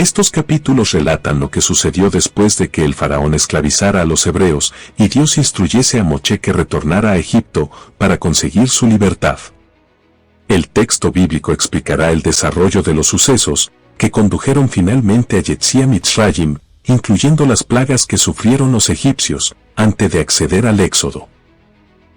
Estos capítulos relatan lo que sucedió después de que el faraón esclavizara a los hebreos y Dios instruyese a Moche que retornara a Egipto para conseguir su libertad. El texto bíblico explicará el desarrollo de los sucesos que condujeron finalmente a Yetziat Mitzrayim, incluyendo las plagas que sufrieron los egipcios antes de acceder al éxodo.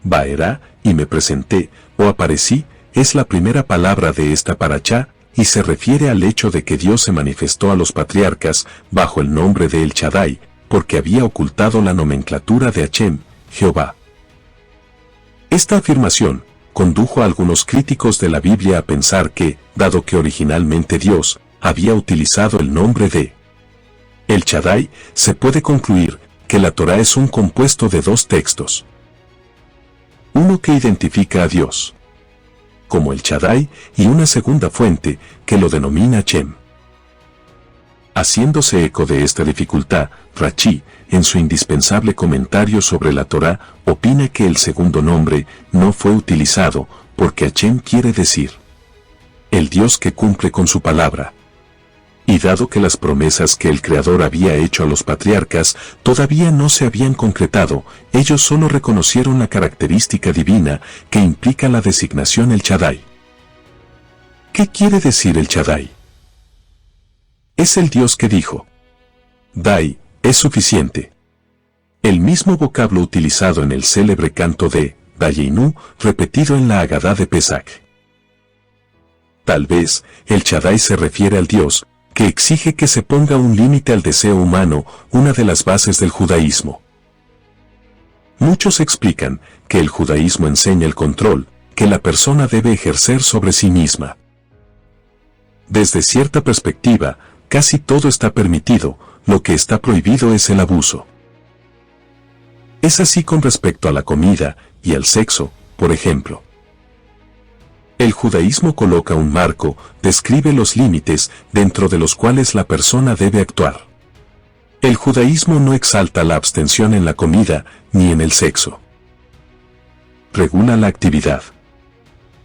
Vaerá, y me presenté, o aparecí, es la primera palabra de esta parachá, y se refiere al hecho de que Dios se manifestó a los patriarcas bajo el nombre de El Shaddai, porque había ocultado la nomenclatura de Hashem, Jehová. Esta afirmación condujo a algunos críticos de la Biblia a pensar que, dado que originalmente Dios había utilizado el nombre de El Shaddai, se puede concluir que la Torá es un compuesto de dos textos. Uno que identifica a Dios como El Shaddai y una segunda fuente que lo denomina Hashem. Haciéndose eco de esta dificultad, Rashi, en su indispensable comentario sobre la Torá, opina que el segundo nombre no fue utilizado porque Hashem quiere decir el Dios que cumple con su palabra. Y dado que las promesas que el Creador había hecho a los patriarcas todavía no se habían concretado, ellos solo reconocieron la característica divina que implica la designación El Shaddai. ¿Qué quiere decir El Shaddai? Es el Dios que dijo: Dai, es suficiente. El mismo vocablo utilizado en el célebre canto de Dayenu, repetido en la Agadá de Pesach. Tal vez, El Shaddai se refiere al Dios que exige que se ponga un límite al deseo humano, una de las bases del judaísmo. Muchos explican que el judaísmo enseña el control que la persona debe ejercer sobre sí misma. Desde cierta perspectiva, casi todo está permitido, lo que está prohibido es el abuso. Es así con respecto a la comida y al sexo, por ejemplo. El judaísmo coloca un marco, describe los límites dentro de los cuales la persona debe actuar. El judaísmo no exalta la abstención en la comida ni en el sexo. Regula la actividad.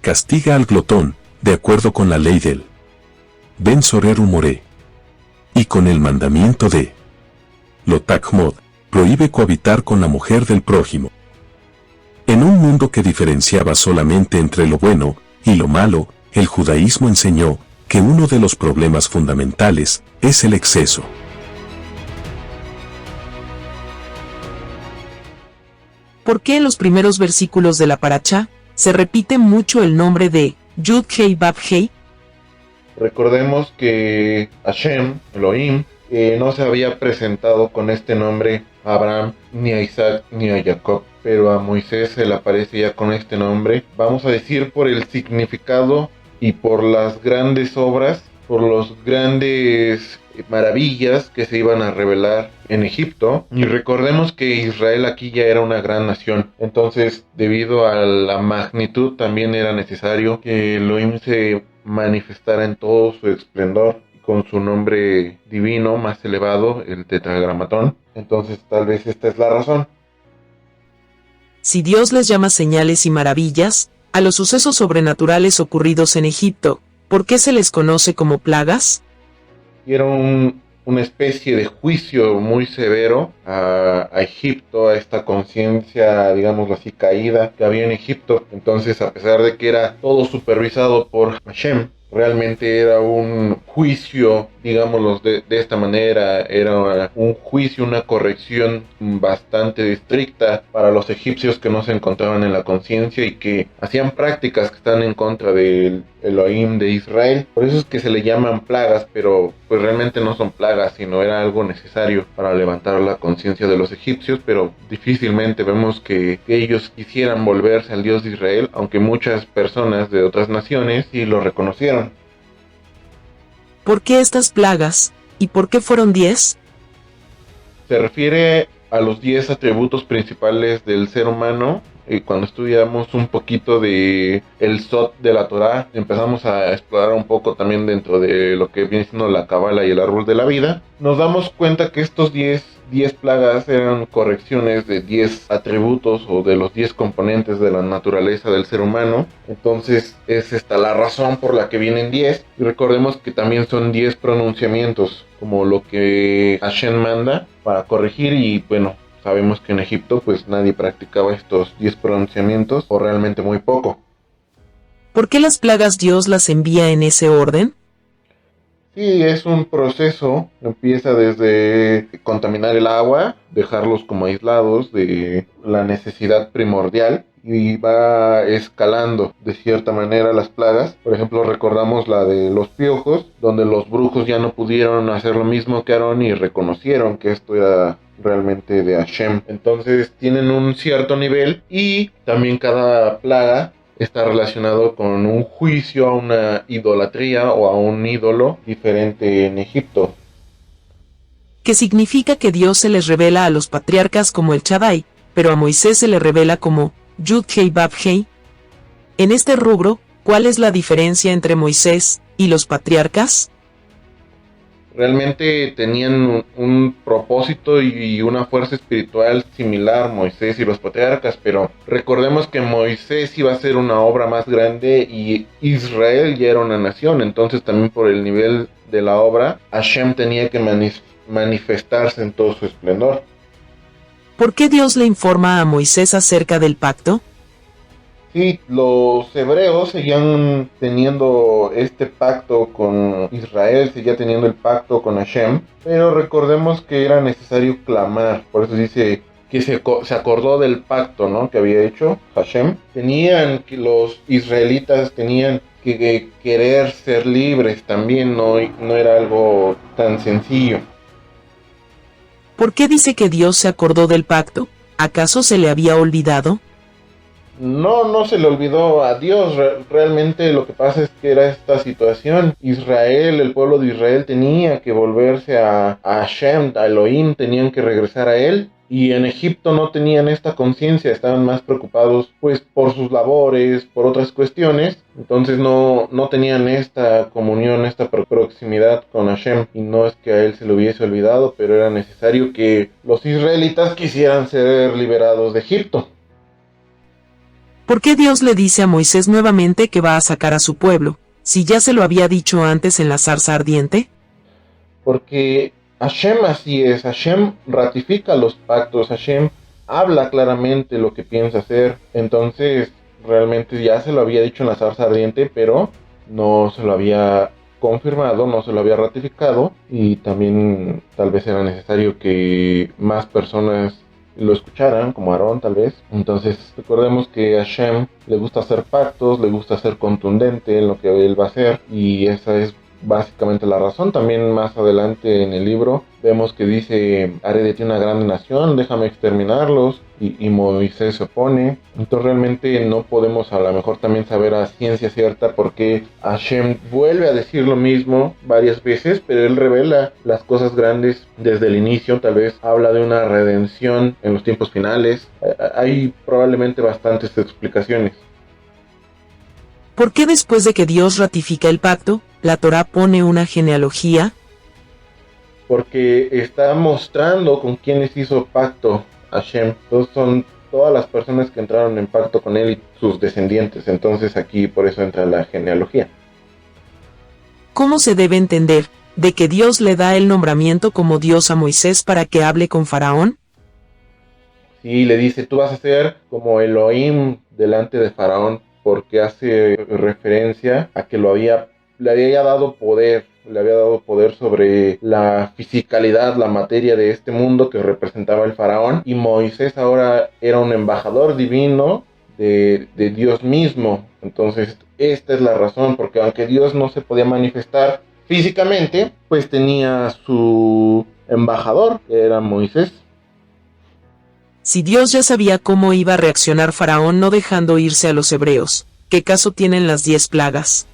Castiga al glotón, de acuerdo con la ley del Ben Sorer Umoré. Y con el mandamiento de Lo Takmod, prohíbe cohabitar con la mujer del prójimo. En un mundo que diferenciaba solamente entre lo bueno y lo malo, el judaísmo enseñó que uno de los problemas fundamentales es el exceso. ¿Por qué en los primeros versículos de la parachá se repite mucho el nombre de Yud-Hei Vav-Hei? Recordemos que Hashem, Elohim, no se había presentado con este nombre a Abraham, ni a Isaac, ni a Jacob, pero a Moisés se le aparece ya con este nombre. Vamos a decir por el significado y por las grandes obras, por las grandes maravillas que se iban a revelar en Egipto. Y recordemos que Israel aquí ya era una gran nación, entonces debido a la magnitud también era necesario que Elohim se manifestara en todo su esplendor con su nombre divino más elevado, el Tetragramatón. Entonces tal vez esta es la razón. Si Dios les llama señales y maravillas a los sucesos sobrenaturales ocurridos en Egipto, ¿por qué se les conoce como plagas? Era una especie de juicio muy severo a Egipto, a esta conciencia, digámoslo así, caída que había en Egipto. Entonces, a pesar de que era todo supervisado por Hashem, realmente era un juicio, digámoslo de esta manera, era un juicio, una corrección bastante estricta para los egipcios que no se encontraban en la conciencia y que hacían prácticas que están en contra del Elohim de Israel. Por eso es que se le llaman plagas, pero pues realmente no son plagas, sino era algo necesario para levantar la conciencia de los egipcios, pero difícilmente vemos que ellos quisieran volverse al Dios de Israel, aunque muchas personas de otras naciones sí lo reconocieron. ¿Por qué estas plagas? ¿Y por qué fueron 10? Se refiere a los 10 atributos principales del ser humano. Y cuando estudiamos un poquito de el Sot de la Torá, empezamos a explorar un poco también dentro de lo que viene siendo la Cábala y el árbol de la vida, nos damos cuenta que estos 10 10 plagas eran correcciones de 10 atributos o de los 10 componentes de la naturaleza del ser humano. Entonces es esta la razón por la que vienen 10. Y recordemos que también son 10 pronunciamientos, como lo que Hashem manda para corregir. Y bueno, sabemos que en Egipto pues nadie practicaba estos 10 pronunciamientos, o realmente muy poco. ¿Por qué las plagas Dios las envía en ese orden? Sí, es un proceso, empieza desde contaminar el agua, dejarlos como aislados de la necesidad primordial y va escalando de cierta manera las plagas. Por ejemplo, recordamos la de los piojos, donde los brujos ya no pudieron hacer lo mismo que Aarón y reconocieron que esto era realmente de Hashem. Entonces tienen un cierto nivel y también cada plaga está relacionado con un juicio a una idolatría o a un ídolo diferente en Egipto. Que significa que Dios se les revela a los patriarcas como el Shaddai, pero a Moisés se le revela como Yud-Hei Vav-Hei. En este rubro, ¿cuál es la diferencia entre Moisés y los patriarcas? Realmente tenían un propósito y una fuerza espiritual similar, Moisés y los patriarcas, pero recordemos que Moisés iba a ser una obra más grande y Israel ya era una nación. Entonces también por el nivel de la obra, Hashem tenía que manifestarse en todo su esplendor. ¿Por qué Dios le informa a Moisés acerca del pacto? Sí, los hebreos seguían teniendo este pacto con Israel, seguía teniendo el pacto con Hashem, pero recordemos que era necesario clamar. Por eso dice que se acordó del pacto, ¿no?, que había hecho Hashem. Los israelitas tenían que querer ser libres también, no era algo tan sencillo. ¿Por qué dice que Dios se acordó del pacto? ¿Acaso se le había olvidado? No se le olvidó a Dios. Realmente lo que pasa es que era esta situación. Israel, el pueblo de Israel tenía que volverse a Hashem, a Elohim, tenían que regresar a él. Y en Egipto no tenían esta conciencia, estaban más preocupados pues por sus labores, por otras cuestiones. Entonces no tenían esta comunión, esta proximidad con Hashem. Y no es que a él se le hubiese olvidado, pero era necesario que los israelitas quisieran ser liberados de Egipto. ¿Por qué Dios le dice a Moisés nuevamente que va a sacar a su pueblo, si ya se lo había dicho antes en la zarza ardiente? Porque Hashem así es, Hashem ratifica los pactos, Hashem habla claramente lo que piensa hacer. Entonces realmente ya se lo había dicho en la zarza ardiente, pero no se lo había confirmado, no se lo había ratificado, y también tal vez era necesario que más personas lo escucharan, como Aarón tal vez. Entonces recordemos que a Hashem le gusta hacer pactos, le gusta ser contundente en lo que él va a hacer, y esa es básicamente la razón. También más adelante en el libro vemos que dice: haré de ti una gran nación, déjame exterminarlos, y Moisés se opone. Entonces realmente no podemos a lo mejor también saber a ciencia cierta por qué Hashem vuelve a decir lo mismo varias veces, pero él revela las cosas grandes desde el inicio. Tal vez habla de una redención en los tiempos finales. Hay probablemente bastantes explicaciones. ¿Por qué después de que Dios ratifica el pacto, la Torá pone una genealogía? Porque está mostrando con quienes hizo pacto Hashem. Entonces son todas las personas que entraron en pacto con él y sus descendientes. Entonces aquí por eso entra la genealogía. ¿Cómo se debe entender de que Dios le da el nombramiento como Dios a Moisés para que hable con Faraón? Sí, le dice: tú vas a ser como Elohim delante de Faraón, porque hace referencia a que le había dado poder sobre la fisicalidad, la materia de este mundo que representaba el faraón, y Moisés ahora era un embajador divino de Dios mismo. Entonces esta es la razón, porque aunque Dios no se podía manifestar físicamente, pues tenía su embajador, que era Moisés. Si Dios ya sabía cómo iba a reaccionar Faraón no dejando irse a los hebreos, ¿qué caso tienen las 10 plagas?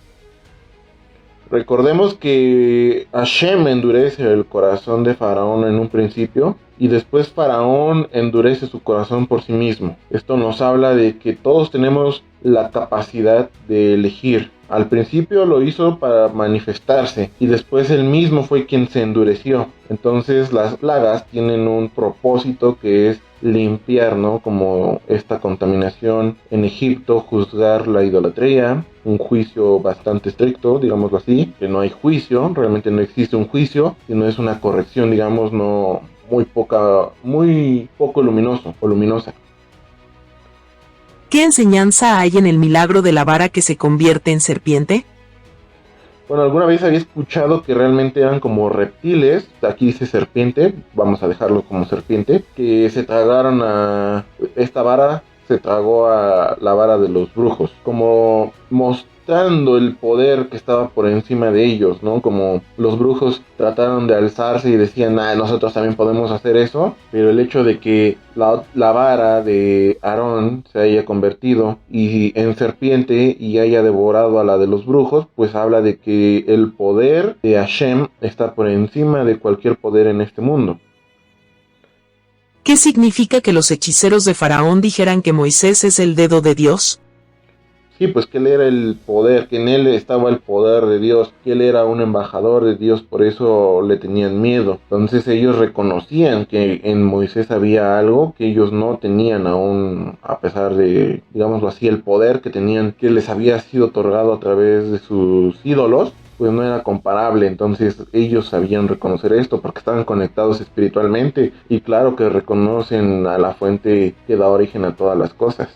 Recordemos que Hashem endurece el corazón de Faraón en un principio, y después Faraón endurece su corazón por sí mismo. Esto nos habla de que todos tenemos la capacidad de elegir Al principio lo hizo para manifestarse y después él mismo fue quien se endureció. Entonces las plagas tienen un propósito que es limpiar, ¿no? Como esta contaminación en Egipto, juzgar la idolatría, un juicio bastante estricto, digámoslo así, que no hay juicio, realmente no existe un juicio, sino es una corrección, digamos, no muy poco luminoso o luminosa. ¿Qué enseñanza hay en el milagro de la vara que se convierte en serpiente? Bueno, alguna vez había escuchado que realmente eran como reptiles, aquí dice serpiente, vamos a dejarlo como serpiente, que se tragaron a esta vara, se tragó a la vara de los brujos, como mostrando el poder que estaba por encima de ellos, ¿no? Como los brujos trataron de alzarse y decían, nosotros también podemos hacer eso, pero el hecho de que la vara de Aarón se haya convertido en serpiente y haya devorado a la de los brujos, pues habla de que el poder de Hashem está por encima de cualquier poder en este mundo. ¿Qué significa que los hechiceros de Faraón dijeran que Moisés es el dedo de Dios? Sí, pues que él era el poder, que en él estaba el poder de Dios, que él era un embajador de Dios, por eso le tenían miedo. Entonces ellos reconocían que en Moisés había algo que ellos no tenían aún, a pesar de, digámoslo así, el poder que tenían, que les había sido otorgado a través de sus ídolos, pues no era comparable. Entonces ellos sabían reconocer esto porque estaban conectados espiritualmente y claro que reconocen a la fuente que da origen a todas las cosas.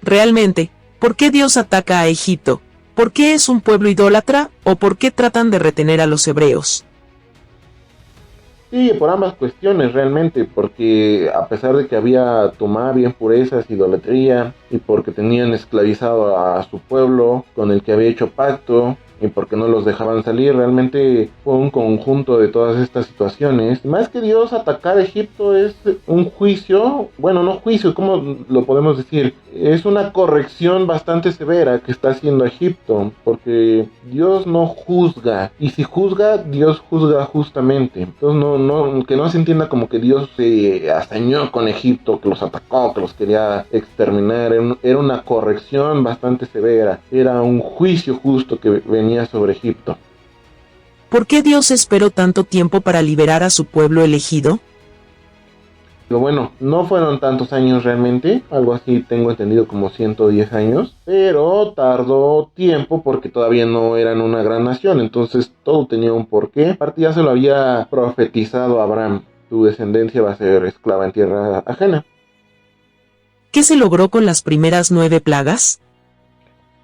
Realmente, ¿por qué Dios ataca a Egipto? ¿Por qué es un pueblo idólatra? ¿O por qué tratan de retener a los hebreos? Sí, por ambas cuestiones realmente, porque a pesar de que había impurezas, idolatría, y porque tenían esclavizado a su pueblo con el que había hecho pacto, y porque no los dejaban salir, realmente fue un conjunto de todas estas situaciones. Más que Dios atacar a Egipto es un juicio, bueno, no juicio, ¿cómo lo podemos decir? Es una corrección bastante severa que está haciendo Egipto, porque Dios no juzga, y si juzga, Dios juzga justamente. Entonces que no se entienda como que Dios se hazañó con Egipto, que los atacó, que los quería exterminar. Era una corrección bastante severa, era un juicio justo que venía sobre Egipto. ¿Por qué Dios esperó tanto tiempo para liberar a su pueblo elegido? Pero bueno, no fueron tantos años realmente, algo así tengo entendido como 110 años, pero tardó tiempo porque todavía no eran una gran nación, entonces todo tenía un porqué. Aparte ya se lo había profetizado a Abraham, tu descendencia va a ser esclava en tierra ajena. ¿Qué se logró con las primeras 9 plagas?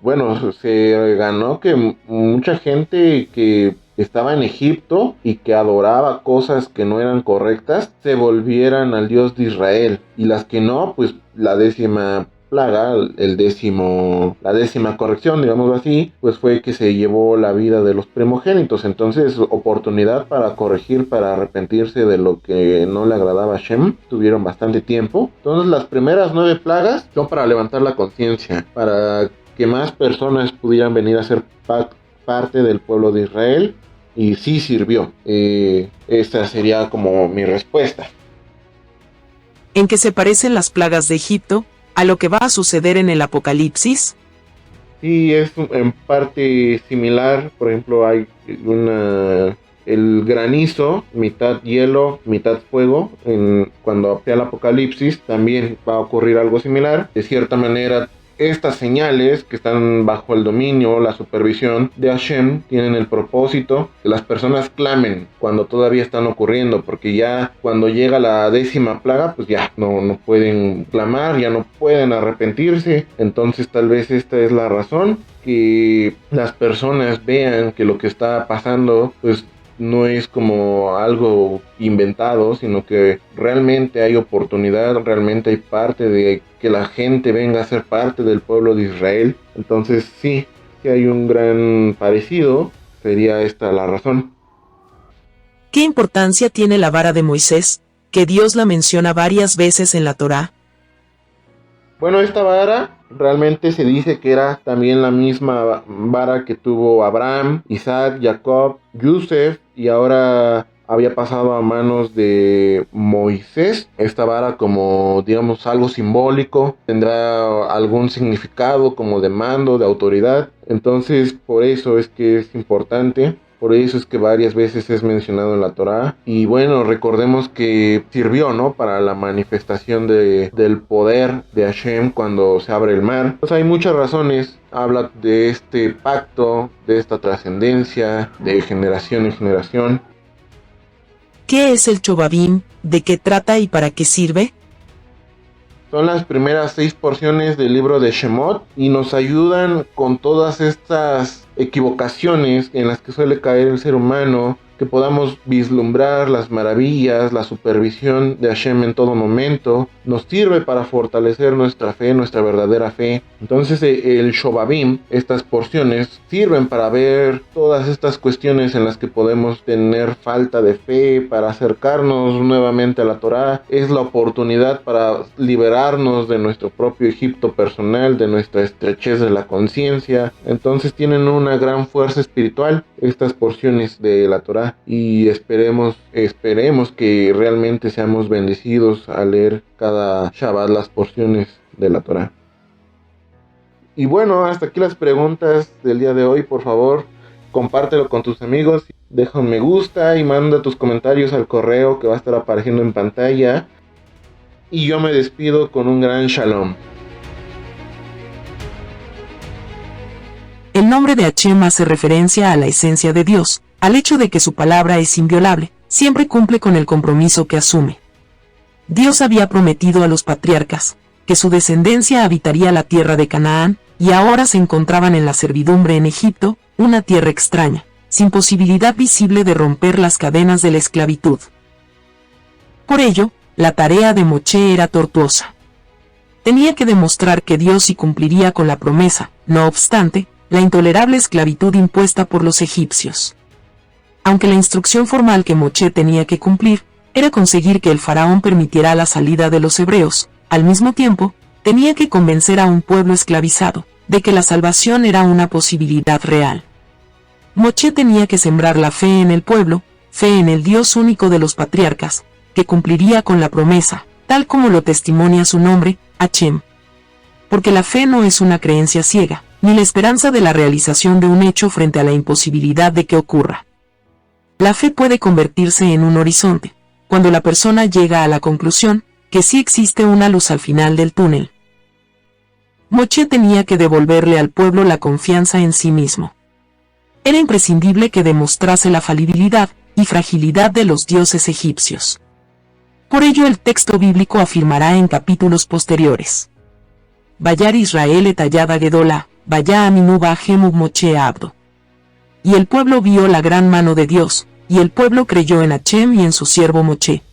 Bueno, se ganó que mucha gente que estaba en Egipto y que adoraba cosas que no eran correctas, se volvieran al Dios de Israel. Y las que no, pues la 10ª plaga, la 10ª corrección, digámoslo así, pues fue que se llevó la vida de los primogénitos. Entonces, oportunidad para corregir, para arrepentirse de lo que no le agradaba a Shem, tuvieron bastante tiempo. Entonces, las primeras 9 plagas son para levantar la conciencia, para que más personas pudieran venir a ser parte del pueblo de Israel, y sí sirvió. Esta sería como mi respuesta. ¿En qué se parecen las plagas de Egipto a lo que va a suceder en el Apocalipsis? Sí, es en parte similar. Por ejemplo, hay el granizo, mitad hielo, mitad fuego. Cuando sea el Apocalipsis también va a ocurrir algo similar. De cierta manera, estas señales que están bajo el dominio, la supervisión de Hashem, tienen el propósito que las personas clamen cuando todavía están ocurriendo, porque ya cuando llega la 10ª plaga, pues ya no pueden clamar, ya no pueden arrepentirse. Entonces tal vez esta es la razón, que las personas vean que lo que está pasando, pues no es como algo inventado, sino que realmente hay oportunidad, realmente hay parte de que la gente venga a ser parte del pueblo de Israel. Entonces sí hay un gran parecido, sería esta la razón. ¿Qué importancia tiene la vara de Moisés, que Dios la menciona varias veces en la Torá? Bueno, esta vara realmente se dice que era también la misma vara que tuvo Abraham, Isaac, Jacob, Yosef, y ahora había pasado a manos de Moisés. Esta vara, como digamos algo simbólico, tendrá algún significado como de mando, de autoridad. Entonces por eso es que es importante. Por eso es que varias veces es mencionado en la Torá. Y bueno, recordemos que sirvió, ¿no?, para la manifestación del poder de Hashem cuando se abre el mar. Pues hay muchas razones. Habla de este pacto, de esta trascendencia, de generación en generación. ¿Qué es el Chobabim? ¿De qué trata y para qué sirve? Son las primeras 6 porciones del libro de Shemot y nos ayudan con todas estas equivocaciones en las que suele caer el ser humano, que podamos vislumbrar las maravillas, la supervisión de Hashem en todo momento. Nos sirve para fortalecer nuestra fe, nuestra verdadera fe. Entonces el Shobabim, estas porciones, sirven para ver todas estas cuestiones en las que podemos tener falta de fe, para acercarnos nuevamente a la Torá. Es la oportunidad para liberarnos de nuestro propio Egipto personal, de nuestra estrechez de la conciencia. Entonces tienen una gran fuerza espiritual estas porciones de la Torá. Y esperemos que realmente seamos bendecidos al leer cada Shabbat las porciones de la Torá. Y bueno, hasta aquí las preguntas del día de hoy. Por favor, compártelo con tus amigos, deja un me gusta y manda tus comentarios al correo que va a estar apareciendo en pantalla. Y yo me despido con un gran shalom. El nombre de Hashem hace referencia a la esencia de Dios, al hecho de que su palabra es inviolable, siempre cumple con el compromiso que asume. Dios había prometido a los patriarcas que su descendencia habitaría la tierra de Canaán, y ahora se encontraban en la servidumbre en Egipto, una tierra extraña, sin posibilidad visible de romper las cadenas de la esclavitud. Por ello, la tarea de Moshe era tortuosa. Tenía que demostrar que Dios sí cumpliría con la promesa, no obstante, la intolerable esclavitud impuesta por los egipcios. Aunque la instrucción formal que Moshe tenía que cumplir era conseguir que el faraón permitiera la salida de los hebreos, al mismo tiempo, tenía que convencer a un pueblo esclavizado de que la salvación era una posibilidad real. Moshe tenía que sembrar la fe en el pueblo, fe en el Dios único de los patriarcas, que cumpliría con la promesa, tal como lo testimonia su nombre, Hashem. Porque la fe no es una creencia ciega, ni la esperanza de la realización de un hecho frente a la imposibilidad de que ocurra. La fe puede convertirse en un horizonte, cuando la persona llega a la conclusión que sí existe una luz al final del túnel. Moshe tenía que devolverle al pueblo la confianza en sí mismo. Era imprescindible que demostrase la falibilidad y fragilidad de los dioses egipcios. Por ello el texto bíblico afirmará en capítulos posteriores: Vayar Israel etallada Gedola, vaya Aminuba Gemub Moshe Abdo. Y el pueblo vio la gran mano de Dios, y el pueblo creyó en Hashem y en su siervo Moshe.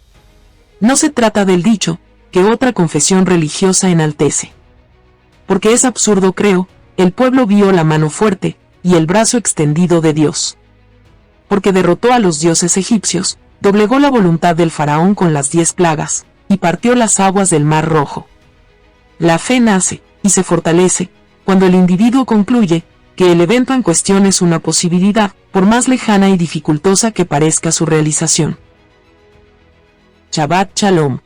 No se trata del dicho, que otra confesión religiosa enaltece. Porque es absurdo, creo, el pueblo vio la mano fuerte, y el brazo extendido de Dios. Porque derrotó a los dioses egipcios, doblegó la voluntad del faraón con las 10 plagas, y partió las aguas del mar Rojo. La fe nace, y se fortalece, cuando el individuo concluye que el evento en cuestión es una posibilidad, por más lejana y dificultosa que parezca su realización. Shabbat Shalom.